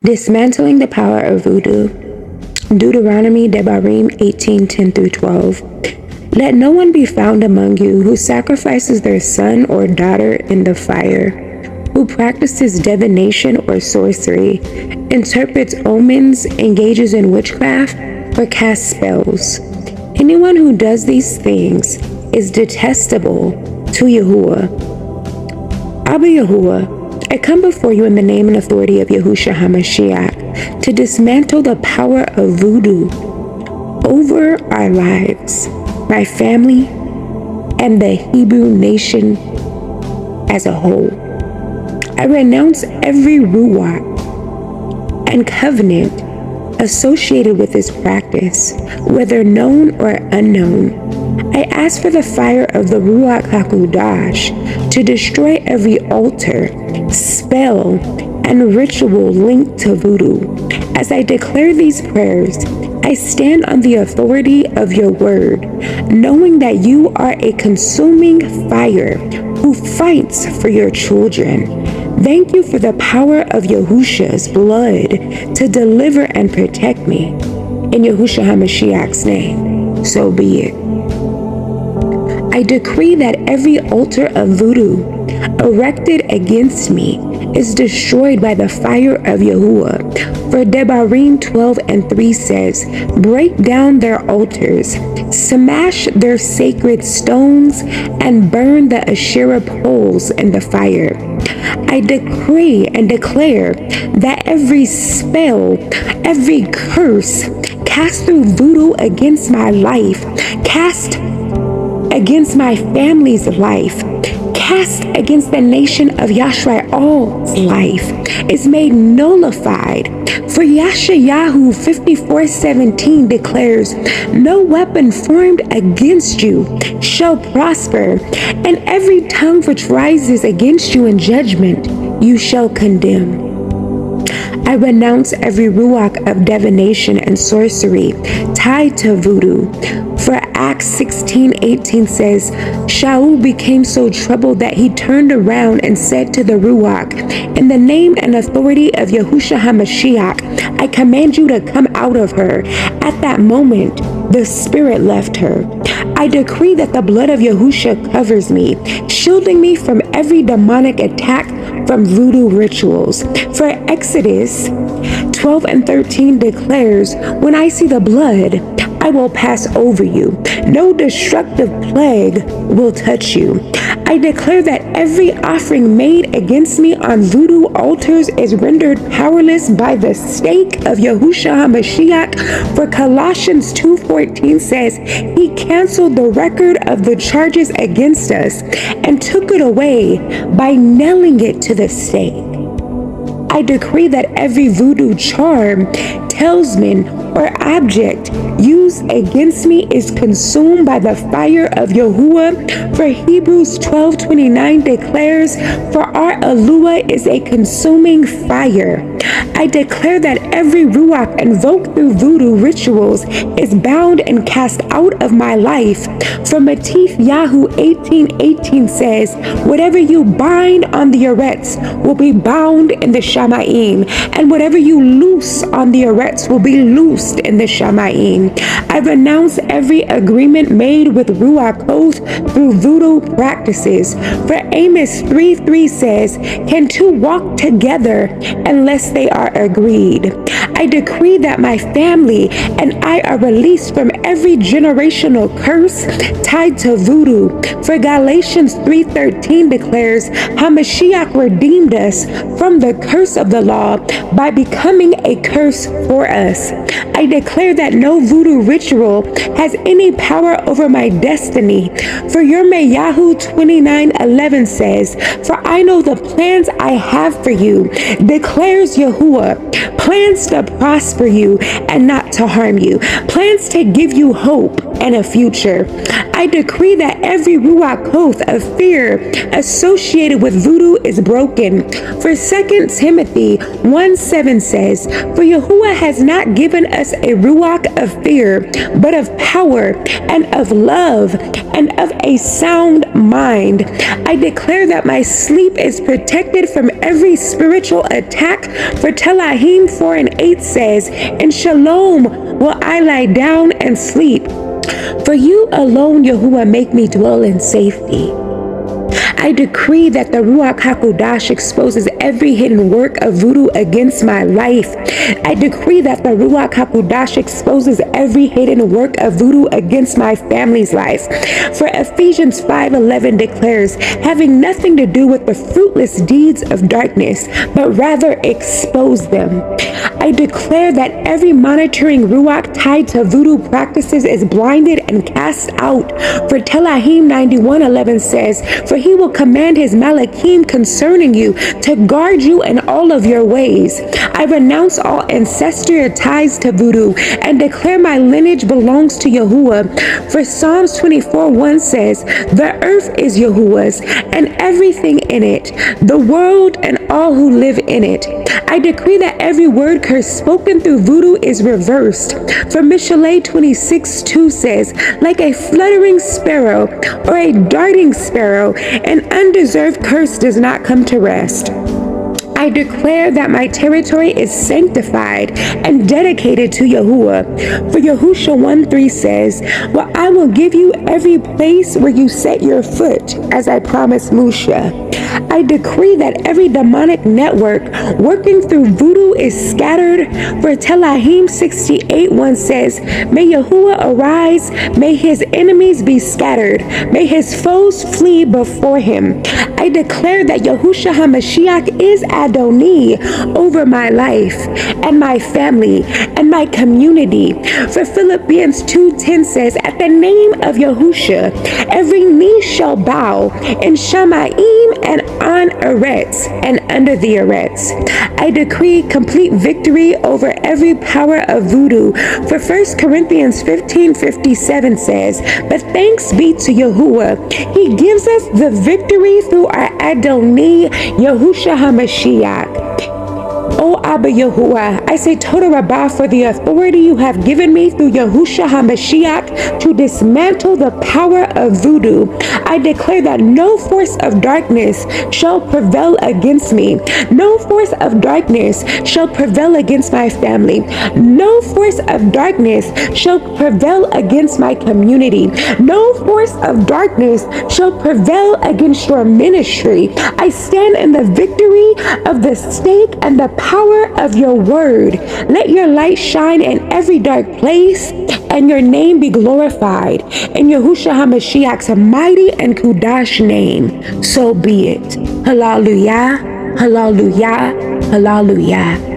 Dismantling the power of voodoo. Deuteronomy Devarim 18:10-12. Let no one be found among you who sacrifices their son or daughter in the fire, who practices divination or sorcery, interprets omens, engages in witchcraft, or casts spells. Anyone who does these things is detestable to Yahuwah. Abba Yahuwah, I come before you in the name and authority of Yahushua HaMashiach to dismantle the power of voodoo over our lives, my family, and the Hebrew nation as a whole. I renounce every ruach and covenant associated with this practice, whether known or unknown. I ask for the fire of the Ruach HaKodesh to destroy every altar, spell, and ritual linked to voodoo. As I declare these prayers, I stand on the authority of your word, knowing that you are a consuming fire who fights for your children. Thank you for the power of Yahushua's blood to deliver and protect me. In Yahushua HaMashiach's name, so be it. I decree that every altar of voodoo erected against me is destroyed by the fire of Yahuwah. For Devarim 12:3 says, break down their altars, smash their sacred stones, and burn the Asherah poles in the fire. I decree and declare that every spell, every curse cast through voodoo against my life, cast against my family's life, cast against the nation of Yashrael's life, is made nullified. For Yeshayahu 54:17 declares, no weapon formed against you shall prosper, and every tongue which rises against you in judgment you shall condemn. I renounce every ruach of divination and sorcery tied to voodoo. For Acts 16:18 says, Shaul became so troubled that he turned around and said to the ruach, in the name and authority of Yahushua HaMashiach, I command you to come out of her. At that moment, the spirit left her. I decree that the blood of Yahushua covers me, shielding me from every demonic attack from voodoo rituals. For Exodus 12:13 declares, when I see the blood, I will pass over you. No destructive plague will touch you. I declare that every offering made against me on voodoo altars is rendered powerless by the stake of Yahushua HaMashiach. For Colossians 2:14 says, he canceled the record of the charges against us and took it away by nailing it to the stake. I decree that every voodoo charm, talisman, or object used against me is consumed by the fire of Yahuwah. For Hebrews 12:29 declares, for our Eluah is a consuming fire. I declare that every ruach invoked through voodoo rituals is bound and cast out of my life. For Matif Yahu 18:18 says, whatever you bind on the Eretz will be bound in the Shamayim, and whatever you loose on the Eretz will be loosed in the Shamayim. I renounce every agreement made with Ruach oath through voodoo practices. For Amos 3:3 says, can two walk together unless they are agreed? I decree that my family and I are released from every generational curse tied to voodoo. For Galatians 3:13 declares, HaMashiach redeemed us from the curse of the law by becoming a curse for us. I declare that no voodoo ritual has any power over my destiny. For Yirmiyahu 29:11 says, for I know the plans I have for you, declares Yahuwah, plans to prosper you and not to harm you, plans to give you hope and a future. I decree that every ruach oath of fear associated with voodoo is broken. For 2 Timothy 1:7 says, for Yahuwah has not given us a ruach of fear, but of power and of love and of a sound mind. I declare that my sleep is protected from every spiritual attack. For Telahim 24:8 says, "In shalom will I lie down and sleep. For you alone, Yahuwah, make me dwell in safety." I decree that the Ruach HaKodesh exposes every hidden work of voodoo against my life. I decree that the Ruach HaKodesh exposes every hidden work of voodoo against my family's life. For Ephesians 5:11 declares, having nothing to do with the fruitless deeds of darkness, but rather expose them. I declare that every monitoring Ruach tied to voodoo practices is blinded and cast out. For Telahim 91:11 says, "For he will command his Malachim concerning you to guard you in all of your ways." I renounce all ancestral ties to voodoo and declare my lineage belongs to Yahuwah. For Psalms 24:1 says, "The earth is Yahuwah's and everything in it, the world and all who live in it." I decree that every word curse spoken through voodoo is reversed. For Mishlei 26:2 says, "Like a fluttering sparrow or a darting sparrow, an undeserved curse does not come to rest." I declare that my territory is sanctified and dedicated to Yahuwah. For Yahusha 1:3 says, "Well, I will give you every place where you set your foot, as I promised Musha." I decree that every demonic network working through voodoo is scattered. For Telahim 68:1 says, "May Yahuwah arise, may his enemies be scattered, may his foes flee before him." I declare that Yahushua HaMashiach is Adonai over my life and my family and my community. For Philippians 2:10 says, "At the name of Yahushua, every knee shall bow in Shamaim and on Eretz and under the Eretz." I decree complete victory over every power of voodoo. For 1 Corinthians 15:57 says, "But thanks be to Yahuwah, he gives us the victory through our Adonai Yahushua HaMashiach." Oh Abba Yahuwah, I say Toda Rabbah for the authority you have given me through Yahushua HaMashiach to dismantle the power of voodoo. I declare that no force of darkness shall prevail against me. No force of darkness shall prevail against my family. No force of darkness shall prevail against my community. No force of darkness shall prevail against your ministry. I stand in the victory of the stake and the power of your word. Let your light shine in every dark place and your name be glorified. In Yahushua HaMashiach's mighty and Kudash name, so be it. Hallelujah, hallelujah, hallelujah.